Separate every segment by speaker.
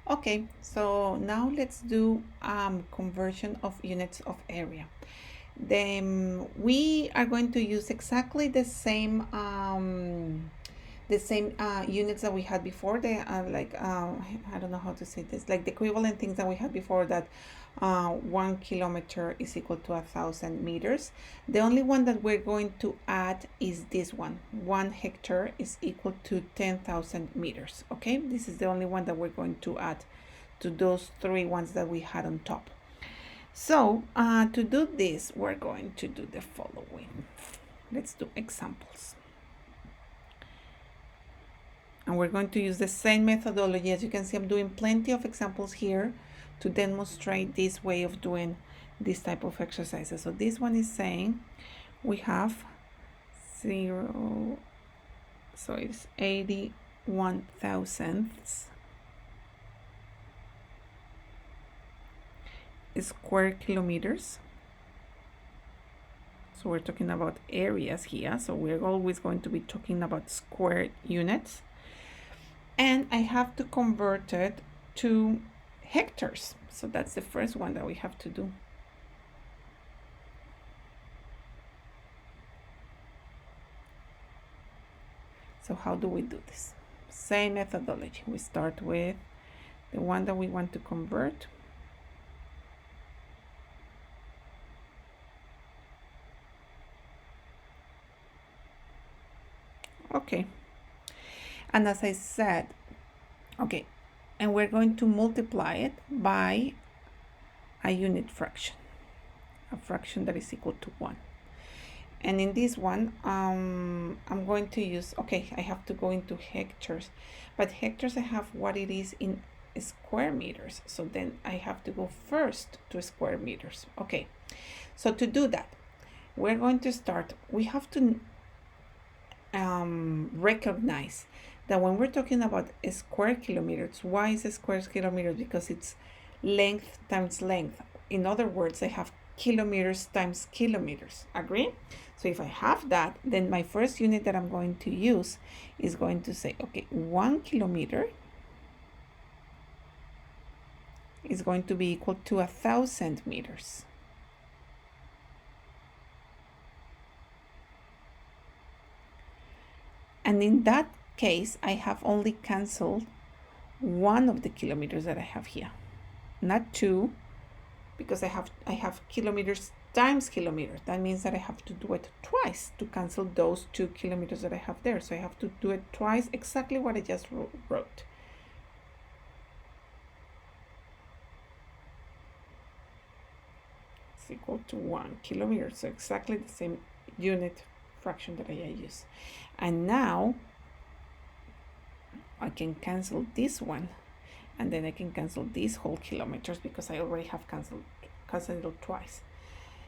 Speaker 1: Okay, so now let's do conversion of units of area. Then we are going to use exactly the same units that we had before. They are like I don't know how to say this, like the equivalent things that we had before, that 1 kilometer is equal to 1,000 meters. The only one that we're going to add is this one. 1 hectare is equal to 10,000 meters. Okay, this is the only one that we're going to add to those three ones that we had on top. So to do this, we're going to do the following. Let's do examples. And we're going to use the same methodology. As you can see, I'm doing plenty of examples here to demonstrate this way of doing this type of exercises. So this one is saying we have 0, so it's 81 thousandths square kilometers. So we're talking about areas here. So we're always going to be talking about square units. And I have to convert it to hectares. So that's the first one that we have to do. So how do we do this? Same methodology. We start with the one that we want to convert. Okay. And as I said, okay, and we're going to multiply it by a unit fraction, a fraction that is equal to 1. And in this one, I'm going to use, okay, I have to go into hectares, but hectares I have what it is in square meters. So then I have to go first to square meters. Okay, so to do that, we're going to start, we have to recognize that when we're talking about square kilometers, why is a square kilometer? Because it's length times length. In other words, I have kilometers times kilometers. Agree? So if I have that, then my first unit that I'm going to use is going to say, okay, 1 kilometer is going to be equal to 1,000 meters. And in that case, I have only canceled one of the kilometers that I have here, not two, because I have kilometers times kilometers. That means that I have to do it twice to cancel those 2 kilometers that I have there. So I have to do it twice, exactly what I just wrote. It's equal to 1 kilometer. So exactly the same unit fraction that I use. And now I can cancel this one, and then I can cancel these whole kilometers because I already have canceled it twice.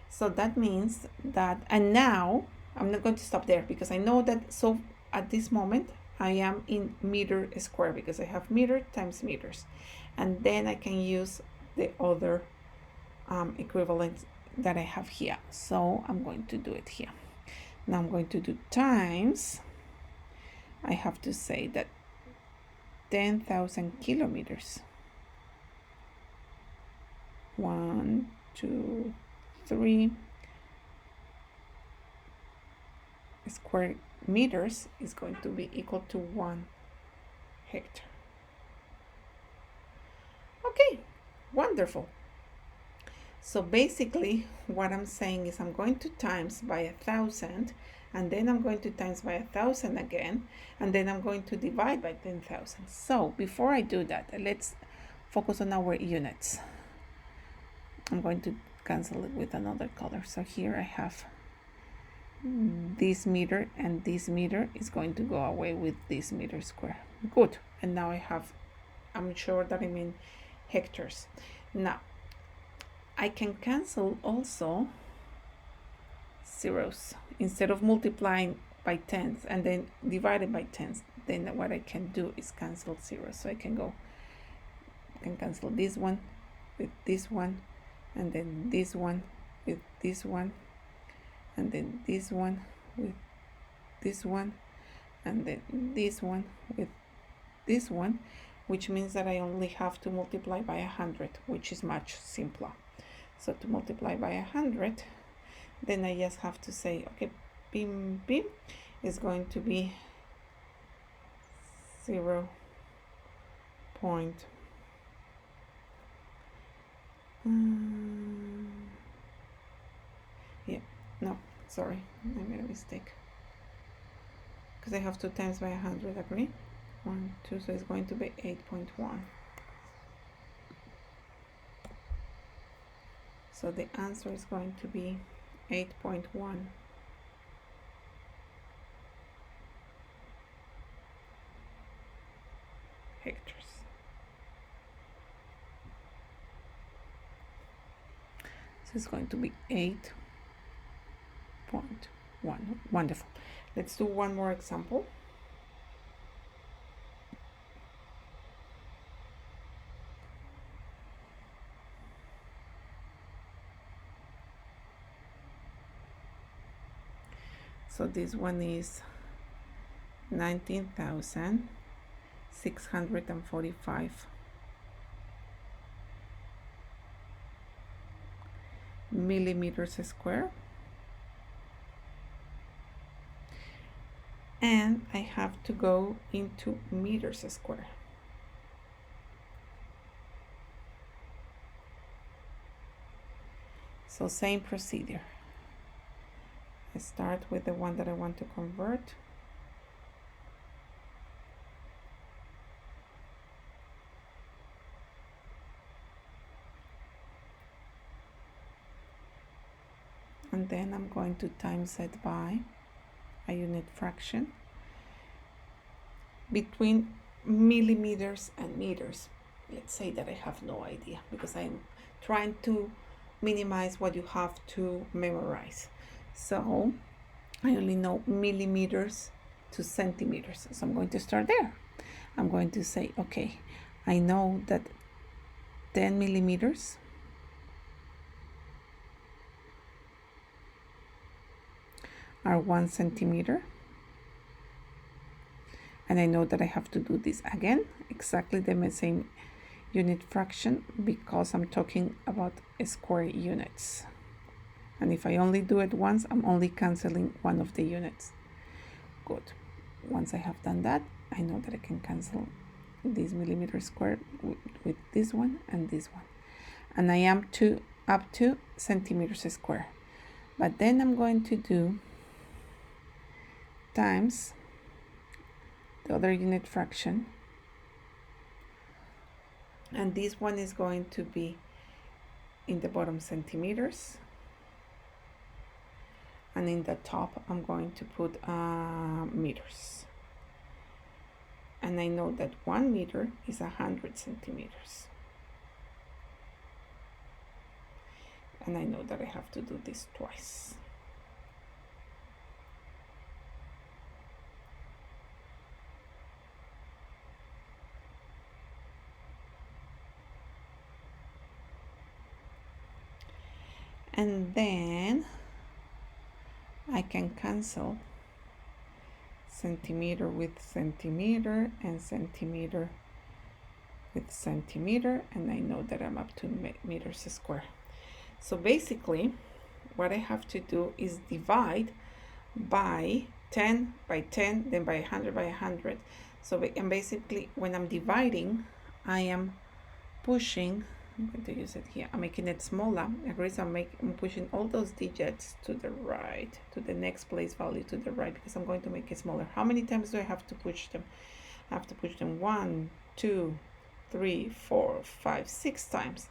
Speaker 1: So that means that, and now I'm not going to stop there because I know that, so at this moment I am in meter square because I have meter times meters, and then I can use the other equivalent that I have here. So I'm going to do it here. Now I'm going to do times, I have to say that 10,000 kilometers. 1, 2, 3 square meters is going to be equal to 1 hectare. Okay, wonderful. So basically what I'm saying is I'm going to times by 1,000, and then I'm going to times by 1,000 again, and then I'm going to divide by 10,000. So before I do that, let's focus on our units. I'm going to cancel it with another color. So here I have this meter, and this meter is going to go away with this meter square. Good. And now I'm sure that I'm in hectares. Now I can cancel also zeros. Instead of multiplying by tens and then divided by tens, then what I can do is cancel zeros. So I can cancel this one with this one, and then this one with this one, and then this one with this one, and then this one with this one, which means that I only have to multiply by 100, which is much simpler. So to multiply by 100, then I just have to say, okay, bim bim is going to be 0. Yeah, no, sorry, I made a mistake, because I have 2 times by 100, agree? 1, 2, so it's going to be 8.1. So the answer is going to be 8.1. hectares. So it's going to be 8.1. Wonderful. Let's do one more example. So this one is 19,645 millimeters square, and I have to go into meters square. So same procedure. I start with the one that I want to convert. And then I'm going to times it by a unit fraction between millimeters and meters. Let's say that I have no idea, because I'm trying to minimize what you have to memorize. So I only know millimeters to centimeters. So I'm going to start there. I'm going to say, okay, I know that 10 millimeters are 1 centimeter. And I know that I have to do this again, exactly the same unit fraction, because I'm talking about square units. And if I only do it once, I'm only canceling one of the units. Good. Once I have done that, I know that I can cancel this millimeter squared with this one and this one. And I am up to centimeters square. But then I'm going to do times the other unit fraction, and this one is going to be in the bottom centimeters, and in the top I'm going to put meters, and I know that 1 meter is 100 centimeters, and I know that I have to do this twice. And then I can cancel centimeter with centimeter and centimeter with centimeter, and I know that I'm up to meters square. So basically what I have to do is divide by 10 by 10, then by 100 by 100. So and basically when I'm dividing, I am pushing, I'm going to use it here, I'm making it smaller. I'm pushing all those digits to the right, to the next place value to the right, because I'm going to make it smaller. How many times do I have to push them? I have to push them 1, 2, 3, 4, 5, 6 times.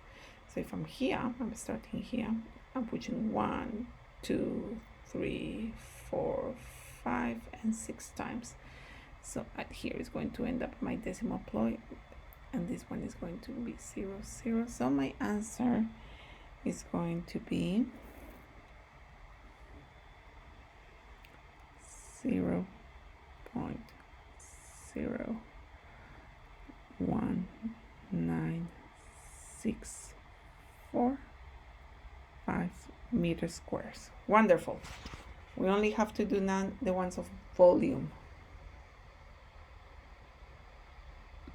Speaker 1: So if I'm here, I'm starting here, I'm pushing 1, 2, 3, 4, 5, and 6 times. So at here is going to end up my decimal point, and this one is going to be 0, 0. So my answer is going to be 0.01964 meters squares. Wonderful. We only have to do now the ones of volume.